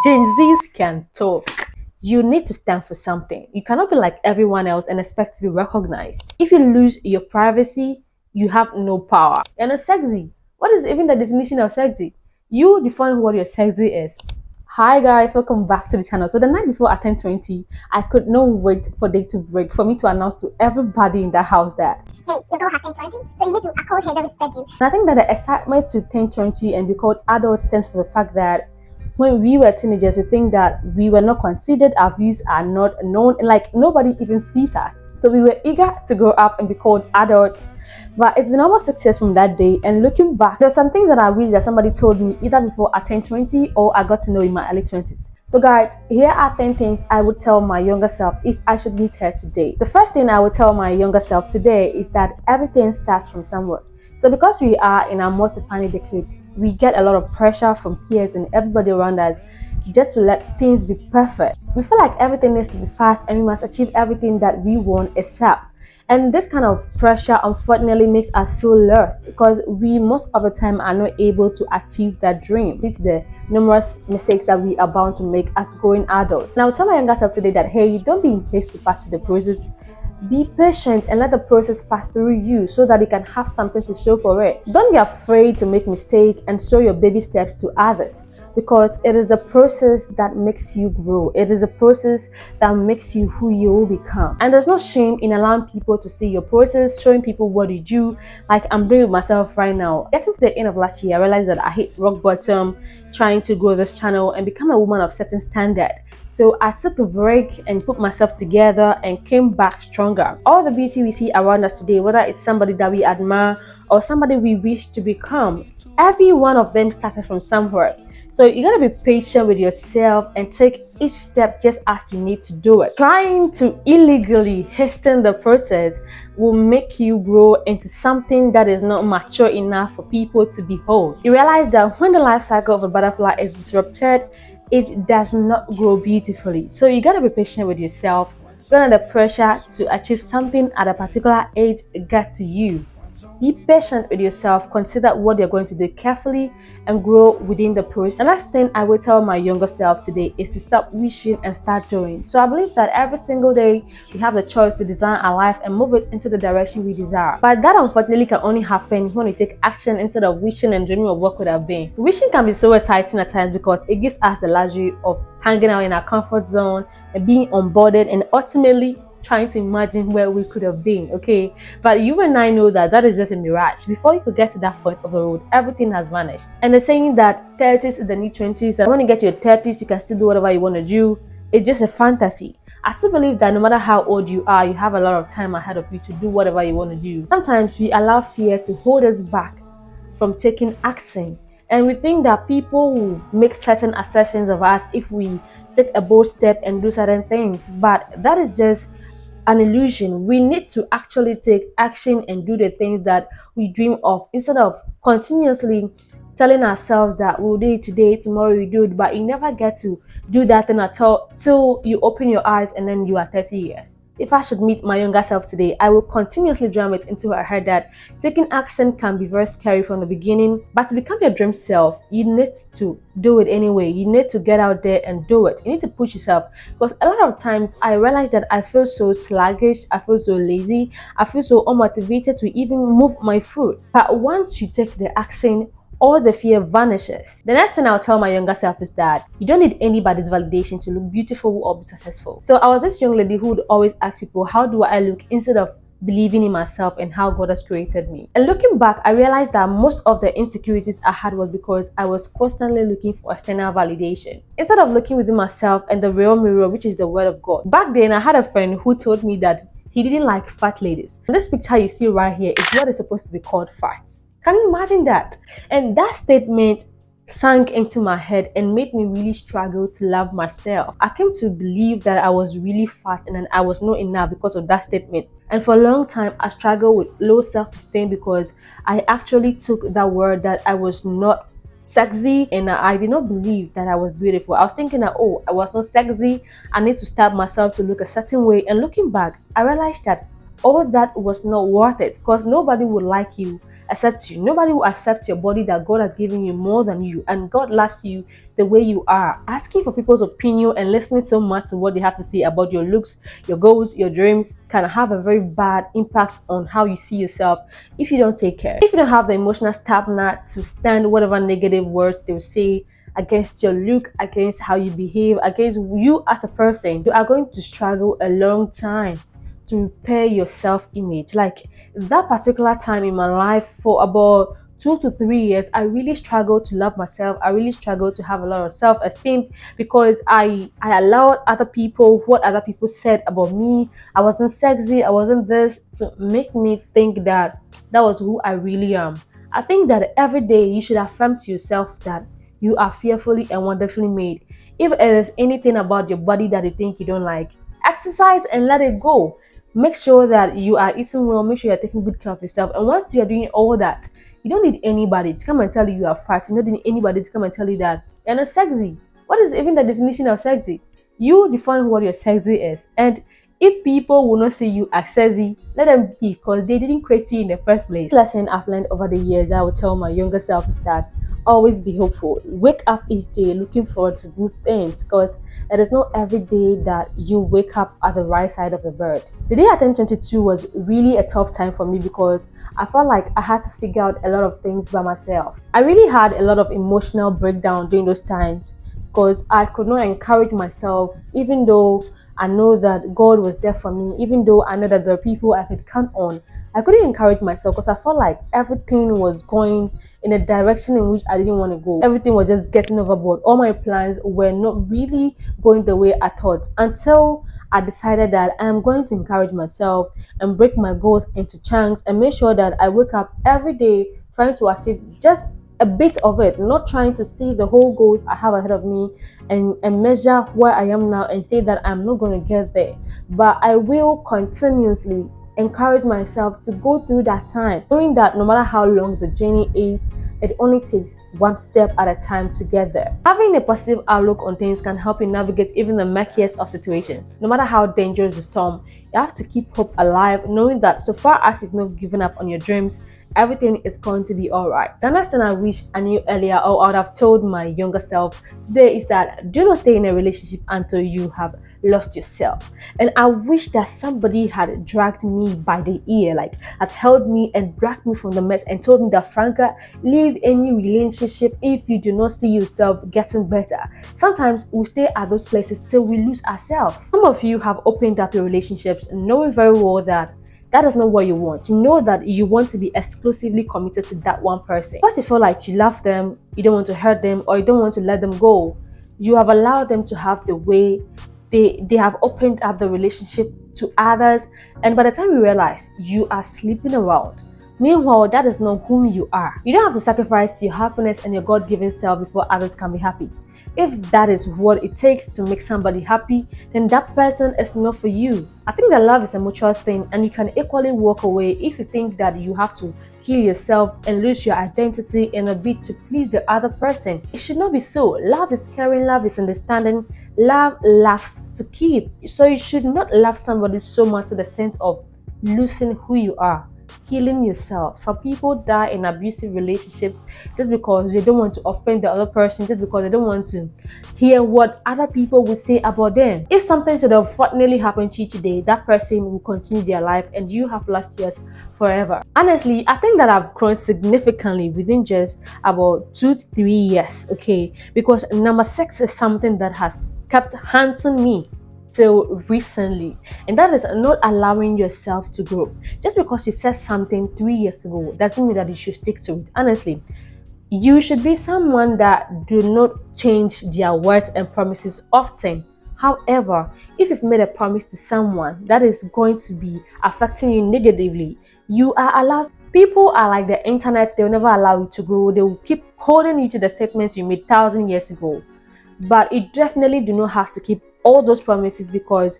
Gen Zs can talk. You need to stand for something. You cannot be like everyone else and expect to be recognized. If you lose your privacy, you have no power. You're not sexy. What is even the definition of sexy? You define what your sexy is. Hi guys, welcome back to the channel. So the night before I turned 20, I could not wait for day to break for me to announce to everybody in the house that hey, your girl has turned 20, so you need to accord her the respect you. And I think that the excitement to turn 20 and be called adults stems from the fact that when we were teenagers, we think that we were not considered, our views are not known, like nobody even sees us. So we were eager to grow up and be called adults. But it's been almost 6 years from that day, and looking back, there's some things that I wish that somebody told me either before I turned 20 or I got to know in my early 20s. So guys, here are 10 things I would tell my younger self if I should meet her today. The first thing I would tell my younger self today is that everything starts from somewhere. So because we are in our most defining decade, we get a lot of pressure from peers and everybody around us just to let things be perfect. We feel like everything needs to be fast and we must achieve everything that we want ASAP. And this kind of pressure unfortunately makes us feel lost because we most of the time are not able to achieve that dream. It's the numerous mistakes that we are bound to make as growing adults. Now, tell my younger self today that hey, don't be in haste to pass through the process. Be patient and let the process pass through you so that you can have something to show for it. Don't be afraid to make mistakes and show your baby steps to others because it is the process that makes you grow. It is the process that makes you who you will become. And there's no shame in allowing people to see your process, showing people what you do, like I'm doing with myself right now. Getting to the end of last year, I realized that I hit rock bottom trying to grow this channel and become a woman of certain standard. So I took a break and put myself together and came back stronger. All the beauty we see around us today, whether it's somebody that we admire or somebody we wish to become, every one of them started from somewhere. So you gotta be patient with yourself and take each step just as you need to do it. Trying to illegally hasten the process will make you grow into something that is not mature enough for people to behold. You realize that when the life cycle of a butterfly is disrupted, it does not grow beautifully. So you gotta be patient with yourself. Don't let the pressure to achieve something at a particular age get to you. Be patient with yourself, consider what you're going to do carefully and grow within the process. The last thing I will tell my younger self today is to stop wishing and start doing. So I believe that every single day we have the choice to design our life and move it into the direction we desire. But that unfortunately can only happen when we take action instead of wishing and dreaming of what could have been. Wishing can be so exciting at times because it gives us the luxury of hanging out in our comfort zone and being onboarded and ultimately trying to imagine where we could have been, okay? But you and I know that that is just a mirage. Before you could get to that point of the road, everything has vanished. And they're saying that 30s is the new 20s, that when you get to your 30s, you can still do whatever you want to do. It's just a fantasy. I still believe that no matter how old you are, you have a lot of time ahead of you to do whatever you want to do. Sometimes we allow fear to hold us back from taking action. And we think that people will make certain assertions of us if we take a bold step and do certain things. But that is just an illusion. We need to actually take action and do the things that we dream of instead of continuously telling ourselves that we'll do it today, tomorrow we do it, but you never get to do that thing at all till you open your eyes and then you are 30 years. If I should meet my younger self today, I will continuously drum it into her head that taking action can be very scary from the beginning, but to become your dream self, you need to do it anyway. You need to get out there and do it. You need to push yourself because a lot of times I realize that I feel so sluggish, I feel so lazy, I feel so unmotivated to even move my foot. But once you take the action, all the fear vanishes. The next thing I'll tell my younger self is that you don't need anybody's validation to look beautiful or be successful. So I was this young lady who would always ask people, how do I look, instead of believing in myself and how God has created me. And looking back, I realized that most of the insecurities I had was because I was constantly looking for external validation instead of looking within myself and the real mirror, which is the word of God. Back then, I had a friend who told me that he didn't like fat ladies. This picture you see right here is what is supposed to be called fat. Can you imagine that? And that statement sank into my head and made me really struggle to love myself. I came to believe that I was really fat and then I was not enough because of that statement. And for a long time, I struggled with low self-esteem because I actually took that word that I was not sexy and I did not believe that I was beautiful. I was thinking that, oh, I was not sexy, I need to stop myself to look a certain way. And looking back, I realized that all that was not worth it because nobody would like you accept you. Nobody will accept your body that God has given you more than you, and God loves you the way you are. Asking for people's opinion and listening so much to what they have to say about your looks, your goals, your dreams can have a very bad impact on how you see yourself if you don't take care. If you don't have the emotional stamina to stand whatever negative words they'll say against your look, against how you behave, against you as a person, you are going to struggle a long time to repair your self-image. Like that particular time in my life for about 2 to 3 years, I really struggled to love myself. I really struggled to have a lot of self-esteem because I allowed other people, what other people said about me. I wasn't sexy, I wasn't this, to make me think that that was who I really am. I think that every day you should affirm to yourself that you are fearfully and wonderfully made. If there is anything about your body that you think you don't like, exercise and let it go. Make sure that you are eating well, make sure you're taking good care of yourself. And once you're doing all that, you don't need anybody to come and tell you you are fat. You don't need anybody to come and tell you that you're not sexy. What is even the definition of sexy? You define what your sexy is. And if people will not see you as sexy, let them be, because they didn't create you in the first place. The lesson I've learned over the years that I would tell my younger self is that always be hopeful. Wake up each day looking forward to good things, because it is not every day that you wake up at the right side of the bird. The day I turned 22 was really a tough time for me because I felt like I had to figure out a lot of things by myself. I really had a lot of emotional breakdown during those times because I could not encourage myself, even though I know that God was there for me, even though I know that there are people I could count on. I couldn't encourage myself because I felt like everything was going in a direction in which I didn't want to go. Everything was just getting overboard. All my plans were not really going the way I thought, until I decided that I am going to encourage myself and break my goals into chunks and make sure that I wake up every day trying to achieve just a bit of it, not trying to see the whole goals I have ahead of me and measure where I am now and say that I'm not going to get there. But I will continuously encourage myself to go through that time, knowing that no matter how long the journey is, it only takes one step at a time to get there. Having a positive outlook on things can help you navigate even the murkiest of situations. No matter how dangerous the storm, you have to keep hope alive, knowing that so far as you've not given up on your dreams, everything is going to be alright. The next thing I wish I knew earlier, or I would have told my younger self today, is that do not stay in a relationship until you have lost yourself. And I wish that somebody had dragged me by the ear, like had held me and dragged me from the mess and told me that, Franca, leave any relationship if you do not see yourself getting better. Sometimes we stay at those places till we lose ourselves. Some of you have opened up your relationships knowing very well that that is not what you want. You know that you want to be exclusively committed to that one person. Because you feel like you love them, you don't want to hurt them, or you don't want to let them go. You have allowed them to have the way they have opened up the relationship to others, and by the time you realize, you are sleeping around. Meanwhile, that is not whom you are. You don't have to sacrifice your happiness and your God-given self before others can be happy. If that is what it takes to make somebody happy, then that person is not for you. I think that love is a mutual thing, and you can equally walk away if you think that you have to kill yourself and lose your identity in a bid to please the other person. It should not be so. Love is caring, love is understanding, love loves to keep. So you should not love somebody so much to the sense of losing who you are, killing yourself. Some people die in abusive relationships just because they don't want to offend the other person, just because they don't want to hear what other people would say about them. If something should have fortunately happened to you today, that person will continue their life and you have lost yours forever. Honestly, I think that I've grown significantly within just about 2 to 3 years, okay? Because number 6 is something that has kept haunting me till recently, and that is not allowing yourself to grow. Just because you said something 3 years ago doesn't mean that you should stick to it. Honestly, you should be someone that do not change their words and promises often. However, if you've made a promise to someone that is going to be affecting you negatively, you are allowed. People are like the internet, they'll never allow you to grow. They will keep holding you to the statements you made 1,000 years ago. But you definitely do not have to keep all those promises, because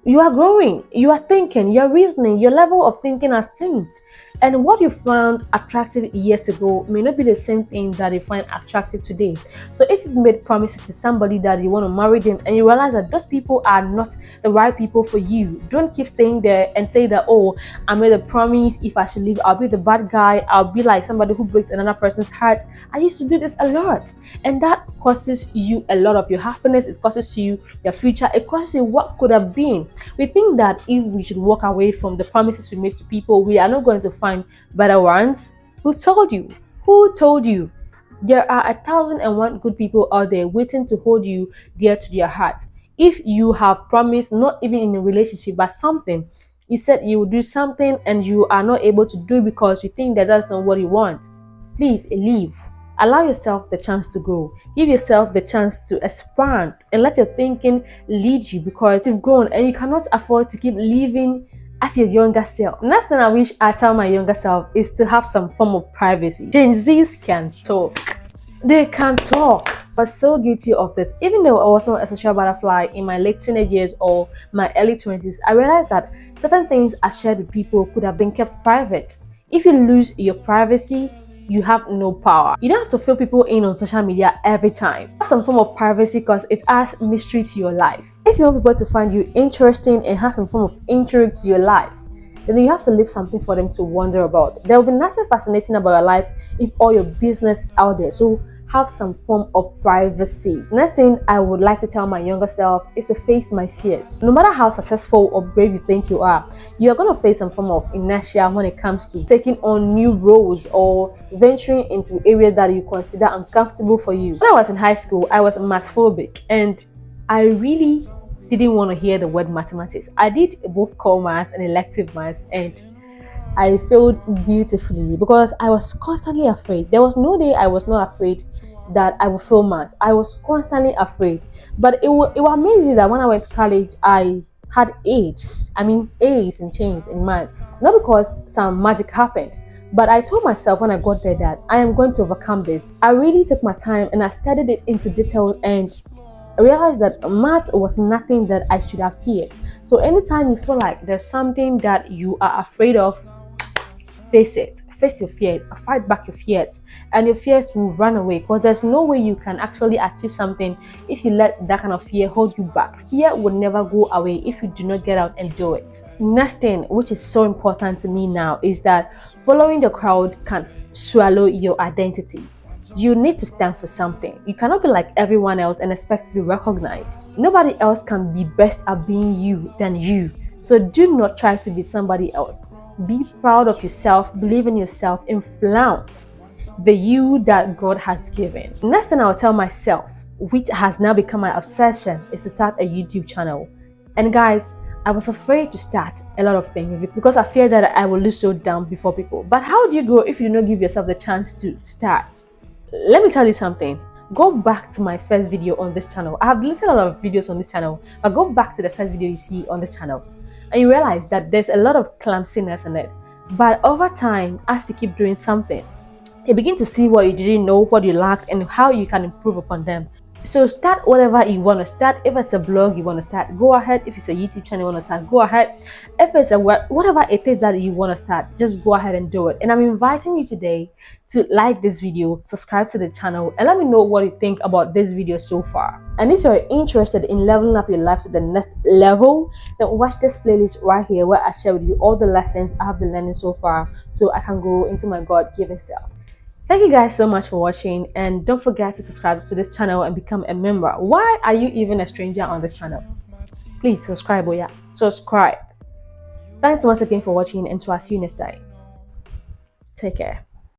you are growing, you are thinking, you are reasoning, your level of thinking has changed. And what you found attractive years ago may not be the same thing that you find attractive today. So if you've made promises to somebody that you want to marry them and you realize that those people are not the right people for you, don't keep staying there and say that, oh, I made a promise, if I should leave, I'll be the bad guy, I'll be like somebody who breaks another person's heart. I used to do this a lot, and that costs you a lot of your happiness, it costs you your future, it costs you what could have been. We think that if we should walk away from the promises we make to people, we are not going to find better ones. Who told you? Who told you? There are 1,001 good people out there waiting to hold you dear to their heart. If you have promised, not even in a relationship, but something, you said you would do something and you are not able to do because you think that that's not what you want, please leave. Allow yourself the chance to grow. Give yourself the chance to expand and let your thinking lead you, because you've grown and you cannot afford to keep living as your younger self. Next thing I wish I tell my younger self is to have some form of privacy. Gen Zs can talk. They can talk, but so guilty of this. Even though I was not a social butterfly in my late teenage years or my early 20s, I realized that certain things I shared with people could have been kept private. If you lose your privacy, you have no power. You don't have to fill people in on social media every time. Have some form of privacy because it adds mystery to your life. If you want people to find you interesting and have some form of intrigue to your life, then you have to leave something for them to wonder about. There will be nothing fascinating about your life if all your business is out there. So have some form of privacy. Next thing I would like to tell my younger self is to face my fears. No matter how successful or brave you think you are going to face some form of inertia when it comes to taking on new roles or venturing into areas that you consider uncomfortable for you. When I was in high school, I was mathphobic and I really didn't want to hear the word mathematics. I did both core math and elective maths, and I failed beautifully because I was constantly afraid. There was no day I was not afraid that I would fail maths. I was constantly afraid. But it was amazing that when I went to college, I had A's. I mean, A's and chains in maths. Not because some magic happened, but I told myself when I got there that I am going to overcome this. I really took my time and I studied it into detail, and I realized that math was nothing that I should have feared. So anytime you feel like there's something that you are afraid of, face it. Face your fear, fight back your fears, and your fears will run away, because there's no way you can actually achieve something if you let that kind of fear hold you back. Fear will never go away if you do not get out and do it. Next thing, which is so important to me now, is that following the crowd can swallow your identity. You need to stand for something. You cannot be like everyone else and expect to be recognized. Nobody else can be best at being you than you. So do not try to be somebody else. Be proud of yourself, believe in yourself, and flaunt the you that God has given. Next thing I'll tell myself, which has now become my obsession, is to start a YouTube channel. And guys, I was afraid to start a lot of things because I feared that I will look so down before people. But how do you grow if you do not give yourself the chance to start? Let me tell you something. Go back to my first video on this channel. I have deleted a lot of videos on this channel, but go back to the first video you see on this channel and you realize that there's a lot of clumsiness in it. But over time, as you keep doing something, you begin to see what you didn't know, what you lacked, and how you can improve upon them. So start whatever you want to start. If it's a blog you want to start, go ahead. If it's a YouTube channel you want to start, go ahead. If it's a whatever it is that you want to start, just go ahead and do it. And I'm inviting you today to like this video, subscribe to the channel, and let me know what you think about this video so far. And if you're interested in leveling up your life to the next level, then watch this playlist right here where I share with you all the lessons I have been learning so far so I can grow into my God-given self. Thank you guys so much for watching, and don't forget to subscribe to this channel and become a member. Why are you even a stranger on this channel? Please subscribe, oh yeah, subscribe. Thanks once again for watching, and to see you next time. Take care.